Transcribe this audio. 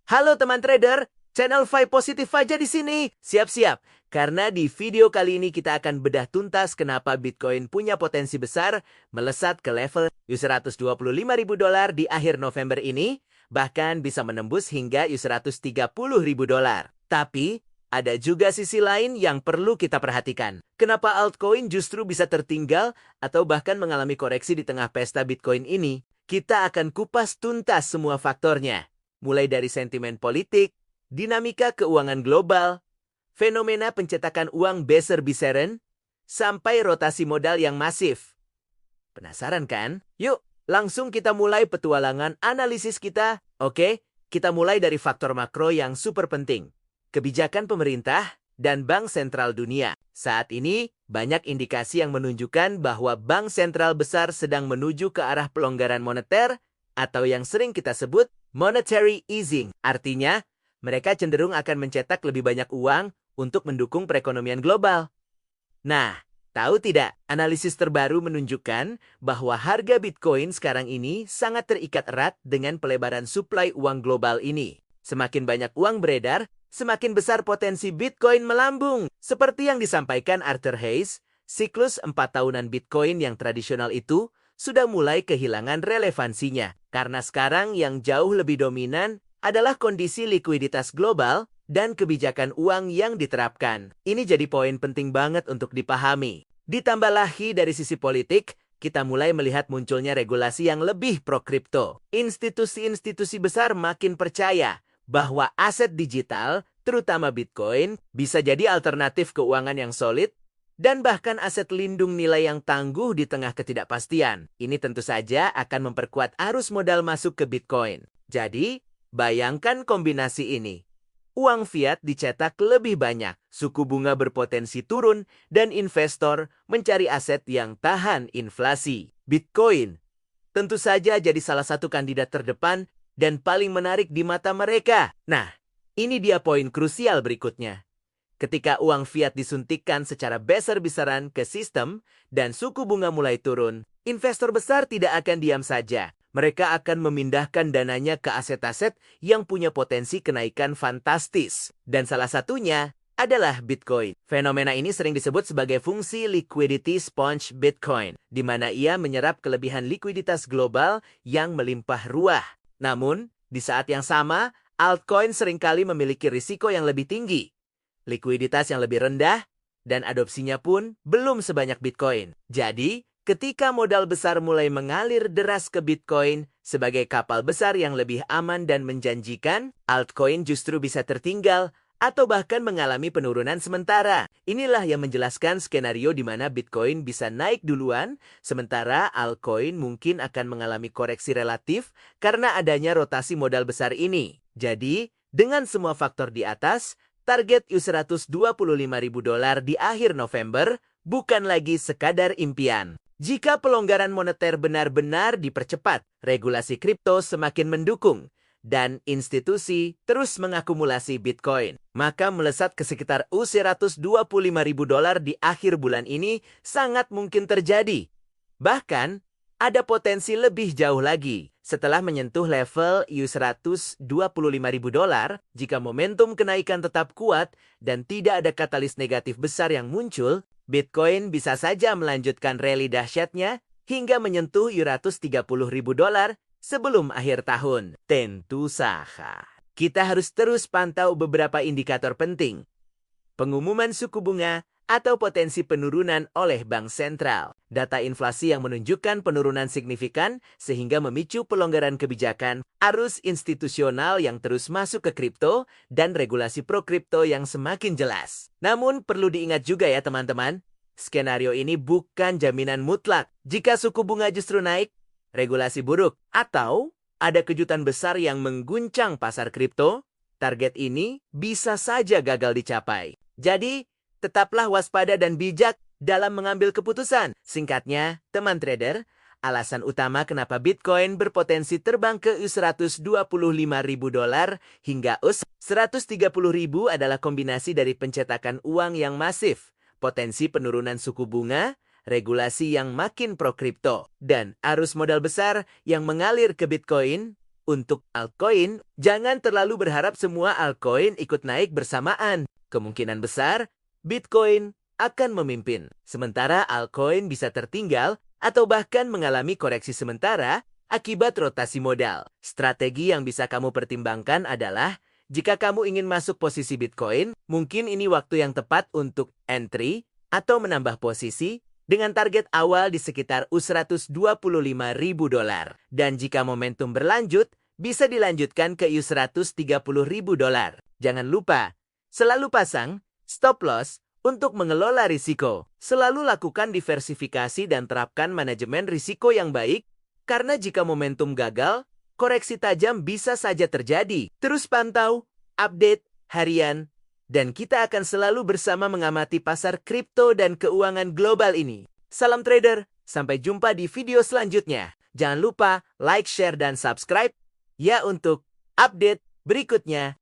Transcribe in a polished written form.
Halo teman trader, channel Five Positif aja di sini. Siap-siap, karena di video kali ini kita akan bedah tuntas kenapa Bitcoin punya potensi besar melesat ke level $125.000 di akhir November ini, bahkan bisa menembus hingga $130.000. Tapi, ada juga sisi lain yang perlu kita perhatikan. Kenapa altcoin justru bisa tertinggal atau bahkan mengalami koreksi di tengah pesta Bitcoin ini? Kita akan kupas tuntas semua faktornya. Mulai dari sentimen politik, dinamika keuangan global, fenomena pencetakan uang beser-beseren, sampai rotasi modal yang masif. Penasaran kan? Yuk, langsung kita mulai petualangan analisis kita. Oke, kita mulai dari faktor makro yang super penting. Kebijakan pemerintah dan Bank Sentral Dunia. Saat ini, banyak indikasi yang menunjukkan bahwa bank sentral besar sedang menuju ke arah pelonggaran moneter atau yang sering kita sebut monetary easing. Artinya, mereka cenderung akan mencetak lebih banyak uang untuk mendukung perekonomian global. Nah, tahu tidak, analisis terbaru menunjukkan bahwa harga Bitcoin sekarang ini sangat terikat erat dengan pelebaran suplai uang global ini. Semakin banyak uang beredar, semakin besar potensi Bitcoin melambung. Seperti yang disampaikan Arthur Hayes, siklus 4 tahunan Bitcoin yang tradisional itu sudah mulai kehilangan relevansinya. Karena sekarang yang jauh lebih dominan adalah kondisi likuiditas global dan kebijakan uang yang diterapkan. Ini jadi poin penting banget untuk dipahami. Ditambah lagi dari sisi politik, kita mulai melihat munculnya regulasi yang lebih pro-kripto. Institusi-institusi besar makin percaya bahwa aset digital, terutama Bitcoin, bisa jadi alternatif keuangan yang solid dan bahkan aset lindung nilai yang tangguh di tengah ketidakpastian. Ini tentu saja akan memperkuat arus modal masuk ke Bitcoin. Jadi, bayangkan kombinasi ini. Uang fiat dicetak lebih banyak, suku bunga berpotensi turun, dan investor mencari aset yang tahan inflasi. Bitcoin tentu saja jadi salah satu kandidat terdepan dan paling menarik di mata mereka. Nah, ini dia poin krusial berikutnya. Ketika uang fiat disuntikkan secara besar-besaran ke sistem dan suku bunga mulai turun, investor besar tidak akan diam saja. Mereka akan memindahkan dananya ke aset-aset yang punya potensi kenaikan fantastis. Dan salah satunya adalah Bitcoin. Fenomena ini sering disebut sebagai fungsi liquidity sponge Bitcoin, di mana ia menyerap kelebihan likuiditas global yang melimpah ruah. Namun, di saat yang sama, altcoin seringkali memiliki risiko yang lebih tinggi, likuiditas yang lebih rendah, dan adopsinya pun belum sebanyak Bitcoin. Jadi, ketika modal besar mulai mengalir deras ke Bitcoin sebagai kapal besar yang lebih aman dan menjanjikan, altcoin justru bisa tertinggal atau bahkan mengalami penurunan sementara. Inilah yang menjelaskan skenario di mana Bitcoin bisa naik duluan, sementara altcoin mungkin akan mengalami koreksi relatif karena adanya rotasi modal besar ini. Jadi, dengan semua faktor di atas, target $125.000 di akhir November bukan lagi sekadar impian. Jika pelonggaran moneter benar-benar dipercepat, regulasi kripto semakin mendukung, dan institusi terus mengakumulasi Bitcoin, maka melesat ke sekitar $125.000 di akhir bulan ini sangat mungkin terjadi. Bahkan, ada potensi lebih jauh lagi. Setelah menyentuh level $125.000, jika momentum kenaikan tetap kuat dan tidak ada katalis negatif besar yang muncul, Bitcoin bisa saja melanjutkan rally dahsyatnya hingga menyentuh $130.000 sebelum akhir tahun. Tentu saja, kita harus terus pantau beberapa indikator penting. Pengumuman suku bunga atau potensi penurunan oleh bank sentral. Data inflasi yang menunjukkan penurunan signifikan sehingga memicu pelonggaran kebijakan, arus institusional yang terus masuk ke kripto, dan regulasi pro-kripto yang semakin jelas. Namun perlu diingat juga ya teman-teman, skenario ini bukan jaminan mutlak. Jika suku bunga justru naik, regulasi buruk, atau ada kejutan besar yang mengguncang pasar kripto, target ini bisa saja gagal dicapai. Jadi, tetaplah waspada dan bijak dalam mengambil keputusan. Singkatnya, teman trader, alasan utama kenapa Bitcoin berpotensi terbang ke $125.000 hingga $130.000 adalah kombinasi dari pencetakan uang yang masif, potensi penurunan suku bunga, regulasi yang makin pro-kripto, dan arus modal besar yang mengalir ke Bitcoin Untuk altcoin, jangan terlalu berharap semua altcoin ikut naik bersamaan. Kemungkinan besar, Bitcoin akan memimpin. Sementara altcoin bisa tertinggal atau bahkan mengalami koreksi sementara akibat rotasi modal. Strategi yang bisa kamu pertimbangkan adalah, jika kamu ingin masuk posisi Bitcoin, mungkin ini waktu yang tepat untuk entry atau menambah posisi dengan target awal di sekitar $125.000. Dan jika momentum berlanjut, bisa dilanjutkan ke $130.000. Jangan lupa, selalu pasang stop loss untuk mengelola risiko. Selalu lakukan diversifikasi dan terapkan manajemen risiko yang baik, karena jika momentum gagal, koreksi tajam bisa saja terjadi. Terus pantau, update harian, dan kita akan selalu bersama mengamati pasar kripto dan keuangan global ini. Salam trader, sampai jumpa di video selanjutnya. Jangan lupa like, share, dan subscribe ya untuk update berikutnya.